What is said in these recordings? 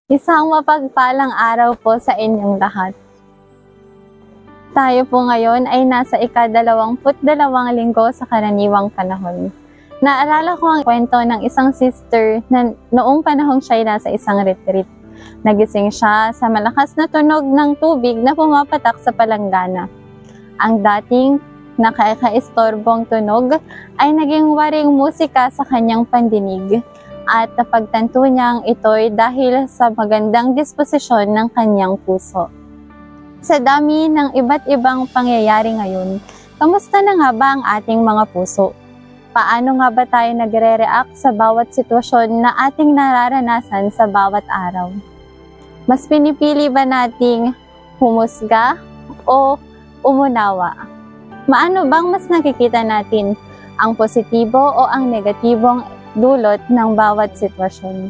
Isang mapagpalang araw po sa inyong lahat. Tayo po ngayon ay nasa ika-22 linggo sa karaniwang panahon. Naalala ko ang kwento ng isang sister na noong panahong siya'y nasa isang retreat. Nagising siya sa malakas na tunog ng tubig na pumapatak sa palanggana. Ang dating nakakaistorbong tunog ay naging waring musika sa kanyang pandinig. At napagtanto niyang ito'y dahil sa magandang disposisyon ng kanyang puso. Sa dami ng iba't ibang pangyayari ngayon, kamusta na nga ba ang ating mga puso? Paano nga ba tayo nagre-react sa bawat sitwasyon na ating nararanasan sa bawat araw? Mas pinipili ba nating humusga o umunawa? Maano bang mas nakikita natin, ang positibo o ang negatibong dulot ng bawat sitwasyon?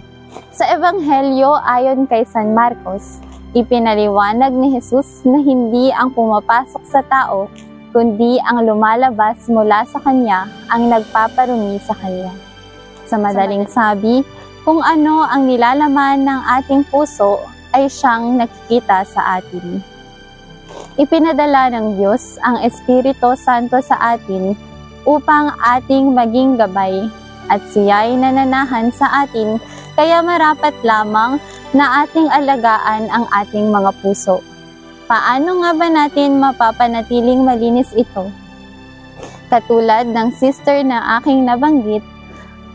Sa Ebanghelyo ayon kay San Marcos, ipinaliwanag ni Jesus na hindi ang pumapasok sa tao, kundi ang lumalabas mula sa kanya ang nagpaparumi sa kanya. Sa madaling sabi, kung ano ang nilalaman ng ating puso ay siyang nakikita sa atin. Ipinadala ng Diyos ang Espiritu Santo sa atin upang ating maging gabay, at siya'y nananahan sa atin, kaya marapat lamang na ating alagaan ang ating mga puso. Paano nga ba natin mapapanatiling malinis ito? Katulad ng sister na aking nabanggit,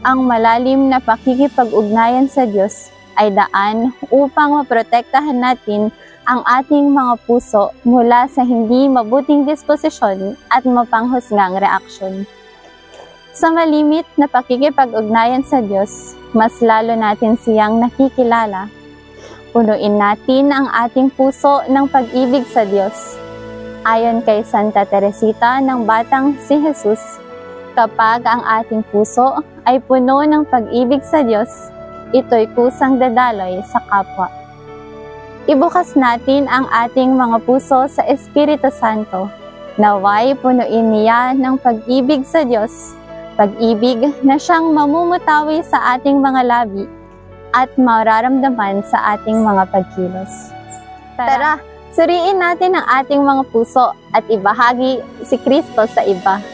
ang malalim na pakikipag-ugnayan sa Diyos ay daan upang maprotektahan natin ang ating mga puso mula sa hindi mabuting disposisyon at mapanghusgang reaksyon. Sa malimit na pakikipag-ugnayan sa Diyos, mas lalo natin siyang nakikilala. Punuin natin ang ating puso ng pag-ibig sa Diyos. Ayon kay Santa Teresita ng Batang si Jesus, kapag ang ating puso ay puno ng pag-ibig sa Diyos, ito'y kusang dadaloy sa kapwa. Ibukas natin ang ating mga puso sa Espiritu Santo. Naway punuin niya ng pag-ibig sa Diyos, pag-ibig na siyang mamumutawi sa ating mga labi at mararamdaman sa ating mga pagkilos. Tara, suriin natin ang ating mga puso at ibahagi si Kristo sa iba.